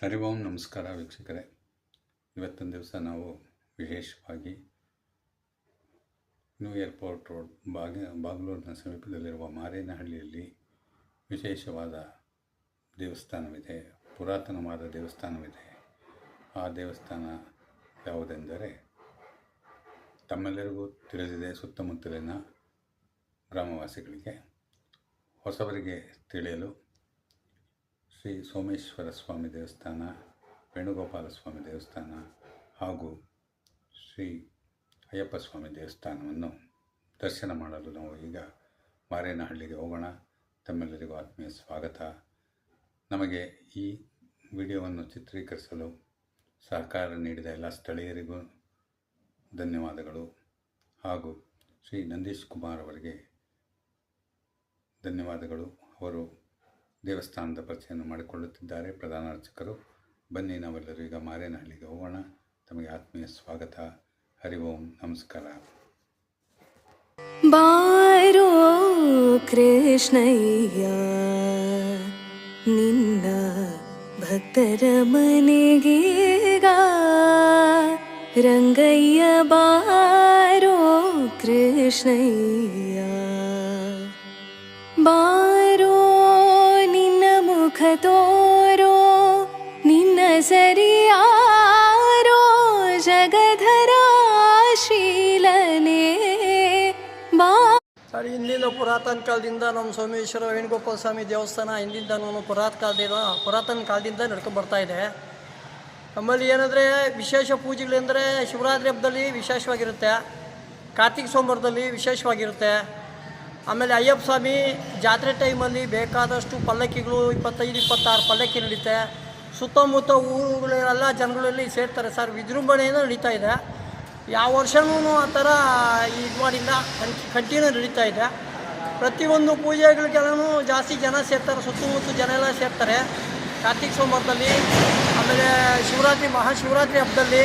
ಹರಿ ಓಂ ನಮಸ್ಕಾರ ವೀಕ್ಷಕರೇ. ಇವತ್ತಿನ ದಿವಸ ನಾವು ವಿಶೇಷವಾಗಿ ನ್ಯೂ ಏರ್ಪೋರ್ಟ್ ರೋಡ್ ಬಾಗಲೂರಿನ ಸಮೀಪದಲ್ಲಿರುವ ಮಾರೇನಹಳ್ಳಿಯಲ್ಲಿ ವಿಶೇಷವಾದ ದೇವಸ್ಥಾನವಿದೆ, ಪುರಾತನವಾದ ದೇವಸ್ಥಾನವಿದೆ. ಆ ದೇವಸ್ಥಾನ ಯಾವುದೆಂದರೆ, ತಮ್ಮೆಲ್ಲರಿಗೂ ತಿಳಿದಿದೆ, ಸುತ್ತಮುತ್ತಲಿನ ಗ್ರಾಮವಾಸಿಗಳಿಗೆ. ಹೊಸಬರಿಗೆ ತಿಳಿಯಲು ಶ್ರೀ ಸೋಮೇಶ್ವರ ಸ್ವಾಮಿ ದೇವಸ್ಥಾನ, ವೇಣುಗೋಪಾಲ ಸ್ವಾಮಿ ದೇವಸ್ಥಾನ ಹಾಗೂ ಶ್ರೀ ಅಯ್ಯಪ್ಪ ಸ್ವಾಮಿ ದೇವಸ್ಥಾನವನ್ನು ದರ್ಶನ ಮಾಡಲು ನಾವು ಈಗ ಮಾರೇನಹಳ್ಳಿಗೆ ಹೋಗೋಣ. ತಮ್ಮೆಲ್ಲರಿಗೂ ಆತ್ಮೀಯ ಸ್ವಾಗತ. ನಮಗೆ ಈ ವಿಡಿಯೋವನ್ನು ಚಿತ್ರೀಕರಿಸಲು ಸಹಕಾರ ನೀಡಿದ ಎಲ್ಲ ಸ್ಥಳೀಯರಿಗೂ ಧನ್ಯವಾದಗಳು ಹಾಗೂ ಶ್ರೀ ನಂದೀಶ್ ಕುಮಾರ್ ಅವರಿಗೆ ಧನ್ಯವಾದಗಳು. ಅವರು ದೇವಸ್ಥಾನದ ಪರಿಚಯವನ್ನು ಮಾಡಿಕೊಳ್ಳುತ್ತಿದ್ದಾರೆ, ಪ್ರಧಾನ ಅರ್ಚಕರು. ಬನ್ನಿ, ನಾವೆಲ್ಲರೂ ಈಗ ಮಾರೇನಹಳ್ಳಿಗೆ ಹೋಗೋಣ. ತಮಗೆ ಆತ್ಮೀಯ ಸ್ವಾಗತ. ಹರಿ ಓಂ ನಮಸ್ಕಾರ. ಬಾರೋ ಕೃಷ್ಣಯ್ಯ ನಿನ್ನ ಭಕ್ತರ ಮನೆಗೀಗ, ರಂಗಯ್ಯ ಬಾರೋ ಕೃಷ್ಣಯ್ಯ ಬಾರೋ, ನಿನ್ನ ಮುಖ ತೋರೋ, ನಿನ್ನ ಸರಿಯಾರೋ, ಜಗಧರ ಶೀಲನೆ ಬಾ. ಸರ್, ಹಿಂದಿನ ಪುರಾತನ ಕಾಲದಿಂದ ನಮ್ಮ ಸೋಮೇಶ್ವರ ವೇಣುಗೋಪಾಲ ಸ್ವಾಮಿ ದೇವಸ್ಥಾನ ಹಿಂದಿಂದನೂ ಪುರಾತನ ಕಾಲದಿಂದ ನಡ್ಕೊಂಡು ಬರ್ತಾ ಇದೆ. ನಮ್ಮಲ್ಲಿ ಏನಂದರೆ ವಿಶೇಷ ಪೂಜೆಗಳೆಂದರೆ ಶಿವರಾತ್ರಿ ಹಬ್ಬದಲ್ಲಿ ವಿಶೇಷವಾಗಿರುತ್ತೆ, ಕಾರ್ತಿಕ ಸೋಮವಾರದಲ್ಲಿ ವಿಶೇಷವಾಗಿರುತ್ತೆ. ಆಮೇಲೆ ಅಯ್ಯಪ್ಪ ಸ್ವಾಮಿ ಜಾತ್ರೆ ಟೈಮಲ್ಲಿ ಬೇಕಾದಷ್ಟು ಪಲ್ಲಕ್ಕಿಗಳು 25-26 ಪಲ್ಲಕ್ಕಿ ನಡೀತೆ. ಸುತ್ತಮುತ್ತ ಊರುಗಳೆಲ್ಲ ಜನಗಳಲ್ಲಿ ಸೇರ್ತಾರೆ ಸರ್. ವಿಜೃಂಭಣೆಯಿಂದ ನಡೀತಾ ಇದೆ. ಯಾವ ವರ್ಷವೂ ಆ ಥರ ಇದು ಮಾಡಿಲ್ಲ, ಕಂಟಿನ್ಯೂ ನಡೀತಾ ಇದೆ. ಪ್ರತಿಯೊಂದು ಪೂಜೆಗಳಿಗೆಲ್ಲೂ ಜಾಸ್ತಿ ಜನ ಸೇರ್ತಾರೆ, ಸುತ್ತಮುತ್ತ ಜನ ಎಲ್ಲ ಸೇರ್ತಾರೆ ಕಾರ್ತಿಕ ಸೋಮವಾರದಲ್ಲಿ. ಆಮೇಲೆ ಮಹಾಶಿವರಾತ್ರಿ ಹಬ್ಬದಲ್ಲಿ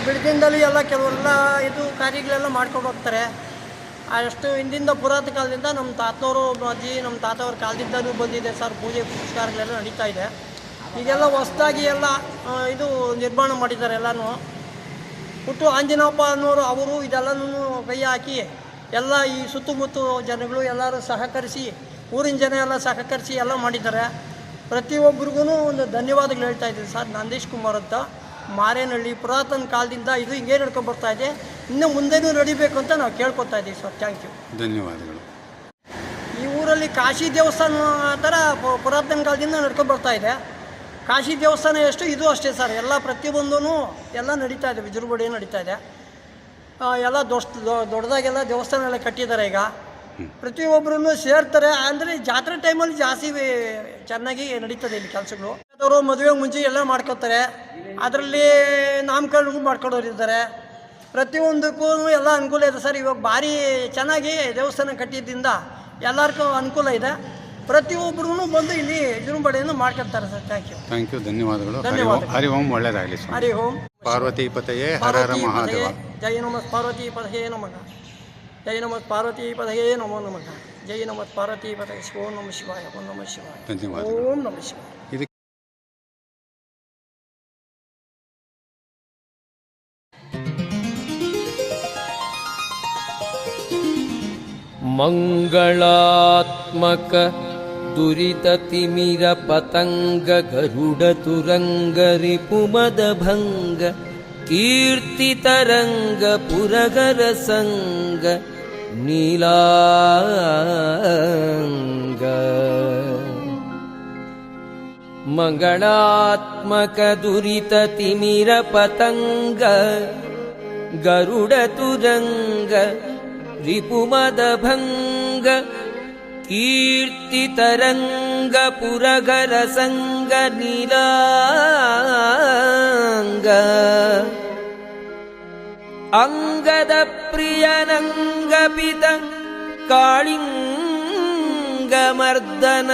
ಬೆಳಗ್ಗಿಂದಲ್ಲಿ ಎಲ್ಲ ಕೆಲವರೆಲ್ಲ ಇದು ಕಾರ್ಯಗಳೆಲ್ಲ ಮಾಡ್ಕೊಂಡು ಹೋಗ್ತಾರೆ. ಅಷ್ಟು ಹಿಂದಿಂದ ಪುರಾತನ ಕಾಲದಿಂದ ನಮ್ಮ ತಾತನವರು ನಮ್ಮ ತಾತವ್ರ ಕಾಲದಿಂದಲೂ ಬಂದಿದೆ ಸರ್. ಪೂಜೆ ಪುರಸ್ಕಾರಗಳೆಲ್ಲ ನಡೀತಾ ಇದೆ. ಈಗೆಲ್ಲ ಹೊಸದಾಗಿ ಎಲ್ಲ ಇದು ನಿರ್ಮಾಣ ಮಾಡಿದ್ದಾರೆ ಎಲ್ಲನೂ. ಹುಟ್ಟು ಆಂಜನಪ್ಪ ಅನ್ನೋರು ಅವರು ಇದೆಲ್ಲನೂ ಕೈ ಹಾಕಿ ಎಲ್ಲ ಈ ಸುತ್ತಮುತ್ತ ಜನಗಳು ಎಲ್ಲರೂ ಸಹಕರಿಸಿ, ಊರಿನ ಜನ ಎಲ್ಲ ಸಹಕರಿಸಿ ಎಲ್ಲ ಮಾಡಿದ್ದಾರೆ. ಪ್ರತಿಯೊಬ್ಬರಿಗೂ ಒಂದು ಧನ್ಯವಾದಗಳು ಹೇಳ್ತಾ ಇದ್ದೀವಿ ಸರ್. ನಂದೀಶ್ ಕುಮಾರ್ ಅಂತ, ಮಾರೇನಹಳ್ಳಿ. ಪುರಾತನ ಕಾಲದಿಂದ ಇದು ಹಿಂಗೆ ನಡ್ಕೊಂಡು ಬರ್ತಾ ಇದೆ, ಇನ್ನು ಮುಂದೆನೂ ನಡಿಬೇಕು ಅಂತ ನಾವು ಕೇಳ್ಕೊತಾ ಇದ್ದೀವಿ ಸರ್. ಥ್ಯಾಂಕ್ ಯು, ಧನ್ಯವಾದಗಳು. ಈ ಊರಲ್ಲಿ ಕಾಶಿ ದೇವಸ್ಥಾನ ಥರ ಪುರಾತನ ಕಾಲದಿಂದ ನಡ್ಕೊಂಡು ಬರ್ತಾ ಇದೆ. ಕಾಶಿ ದೇವಸ್ಥಾನ ಎಷ್ಟು ಇದು ಅಷ್ಟೇ ಸರ್. ಎಲ್ಲ ಪ್ರತಿಯೊಂದೂ ಎಲ್ಲ ನಡೀತಾ ಇದೆ, ವಿಜೃಂಭಣೆ ನಡೀತಾ ಇದೆ. ಎಲ್ಲ ದೊಡ್ಡದಾಗೆಲ್ಲ ದೇವಸ್ಥಾನ ಎಲ್ಲ ಕಟ್ಟಿದ್ದಾರೆ. ಈಗ ಪ್ರತಿಯೊಬ್ಬರೂ ಸೇರ್ತಾರೆ. ಅಂದರೆ ಜಾತ್ರೆ ಟೈಮಲ್ಲಿ ಜಾಸ್ತಿ ಚೆನ್ನಾಗಿ ನಡೀತದೆ ಇಲ್ಲಿ ಕೆಲಸಗಳು. ಅವರು ಮದುವೆ ಮುಂಚೆ ಎಲ್ಲ ಮಾಡ್ಕೊತಾರೆ. ಅದರಲ್ಲಿ ನಾಮಕರಣಗೂ ಮಾಡ್ಕೊಂಡವ್ರಿದ್ದಾರೆ. ಪ್ರತಿಯೊಂದಕ್ಕೂ ಎಲ್ಲ ಅನುಕೂಲ ಇದೆ ಸರ್. ಇವಾಗ ಭಾರಿ ಚೆನ್ನಾಗಿ ದೇವಸ್ಥಾನ ಕಟ್ಟಿದ್ದರಿಂದ ಎಲ್ಲರಿಗೂ ಅನುಕೂಲ ಇದೆ. ಪ್ರತಿಯೊಬ್ಬರೂ ಬಂದು ಇಲ್ಲಿ ವಿಜೃಂಭಣೆಯನ್ನು ಮಾಡ್ಕೊಳ್ತಾರೆ ಸರ್. ಥ್ಯಾಂಕ್ ಯು, ಧನ್ಯವಾದಗಳು. ಹರಿ ಓಂ, ಒಳ್ಳೆಯದಾಗಲಿ. ಹರಿ ಓಂ. ಪಾರ್ವತಿ ಪತಯೇ ಹರ ಹರ ಮಹಾದೇವ. ಜೈ ನಮಃ ಪಾರ್ವತಿ ಪದಯೇ ನಮಃ. ಜೈ ನಮಃ ಪಾರ್ವತಿ ಪದಯೇ ನಮೋ ನಮಃ. ಜೈ ನಮಃ ಪಾರ್ವತಿ ಪದಯೇ. ಓಂ ನಮಃ ಶಿವಾಯ. ಓಂ ನಮಃ ಶಿವಾಯ. ಧನ್ಯವಾದಗಳು. ಓಂ ನಮಃ ಶಿವಾಯ. ಮಂಗಳಾತ್ಮಕ ದುರಿತತಿಮಿರ ಪತಂಗ ಗರುಡ ತುರಂಗ ರಿಪುಮದ ಭಂಗ ಕೀರ್ತಿ ತರಂಗ ಪುರಗರ ಸಂಗ ನೀಲಾಂಗ. ಮಂಗಳಾತ್ಮಕ ದುರಿತತಿಮಿರ ಪತಂಗ ಗರುಡ ತುರಂಗ ರಿಪುಮದ ಭಂಗ ಕೀರ್ತಿ ತರಂಗ ಪುರಗರ ಸಂಗ ನೀಲಾಂಗ. ಅಂಗದ ಪ್ರಿಯನಂಗಪಿತ ಕಾಳಿಂಗ ಮರ್ದನ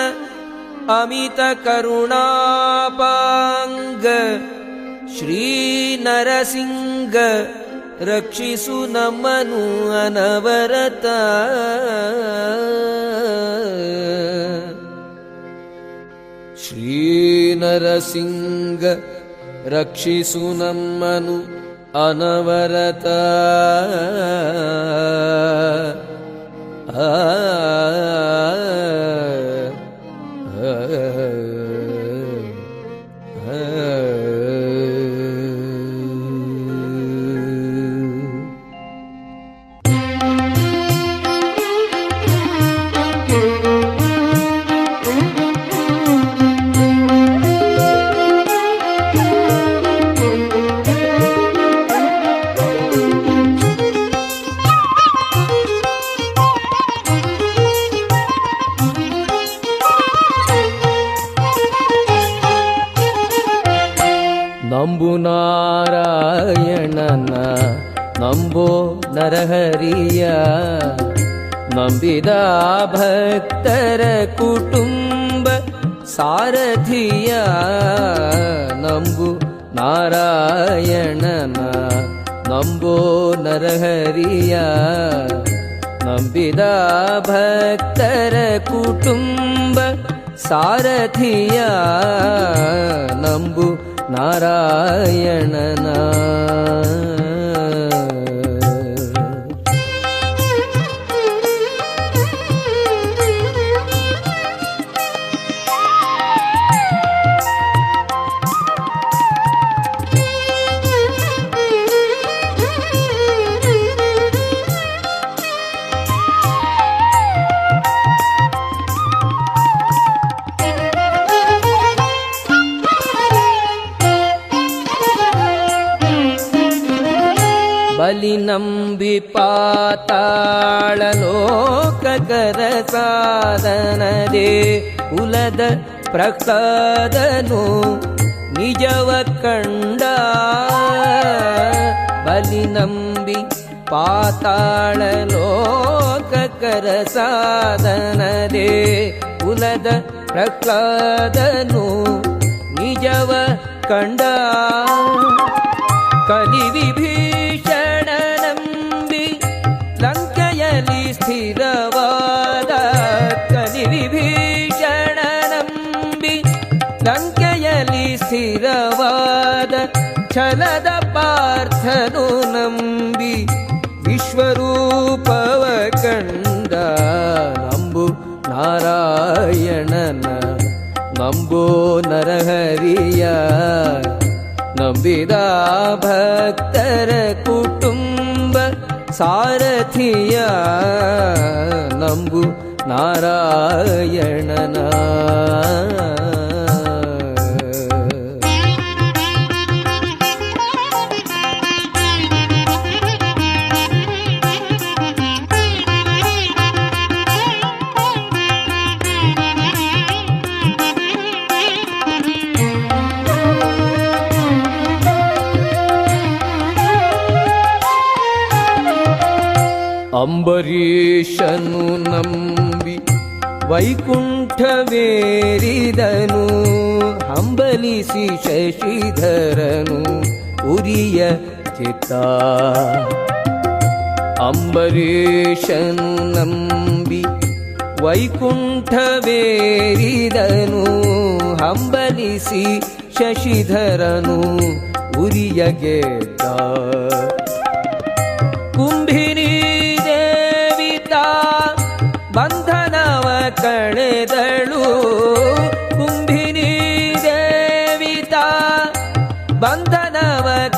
ಅಮಿತ ಕರುಣಾಪಾಂಗ ಶ್ರೀ ನರಸಿಂಗ ರಕ್ಷಿಸು ನಮ್ಮನು ಅನವರತ. ಶ್ರೀನರಸಿಂಗ ರಕ್ಷಿಸು ನಮ್ಮನು ಅನವರತ. ನಂಬು ನಾರಾಯಣನ ನಂಬೋ ನರಹರಿಯ, ನಂಬಿದ ಭಕ್ತರ ಕುಟುಂಬ ಸಾರಥಿಯ. ನಂಬು ನಾರಾಯಣನ ನಂಬೋ ನರಹರಿಯ, ನಂಬಿದ ಭಕ್ತರ ಕುಟುಂಬ ಸಾರಥಿಯ. ನಂಬು ನಾರಾಯಣನ. ಬಲಿ ನಂಬಿ ಪಾತಾಳ ಲೋಕಕರ ಸಾಧನದೇ ಕುಲದ ಪ್ರಹ್ಲಾದನು ನಿಜವ ಕಂಡ. ಬಲಿ ನಂಬಿ ಪಾತಾಳ ಲೋಕಕರ ಸಾಧನದೇ ಕುಲದ ಪ್ರಹ್ಲಾದನು ನಿಜವ ಕಂಡ. ಕಲಿ ವಿಭೀಷಣ ನಂಬಿ ಲಂಕೆಯಲ್ಲಿ ಸ್ಥಿರವಾದ. ಕಲಿ ವಿಭೀಷಣ ನಂಬಿ ಲಂಕೆಯಲ್ಲಿ ಸ್ಥಿರವಾದ. ಛಲದ ಪಾರ್ಥನು ನಂಬಿ ವಿಶ್ವರೂಪವ ಕಂಡ. ನಂಬು ನಾರಾಯಣನ ನಂಬೋ ನರಹರಿಯ, ನಂಬಿದ ಭಕ್ತರ ಕುಟುಂಬ ಸಾರಥಿಯ. ನಂಬು ನಾರಾಯಣನ. ಅಂಬರೀಷನು ನಂಬಿ ವೈಕುಂಠವೇರಿದನು. ಹಂಬಲಿಸಿ ಶಶಿಧರನು ಉರಿಯ ಚಿತ್ತ. ಅಂಬರೀಷನು ನಂಬಿ ವೈಕುಂಠವೇರಿದನು. ಹಂಬಲಿಸಿ ಶಶಿಧರನು ಉರಿಯ ಗೆದ್ದ. ಕುಂಭಿನಿ ಬಂಧನವ ಕಳೆದಳು. ಕುಂಭಿನಿ ದೇವಿತ ಬಂಧನವ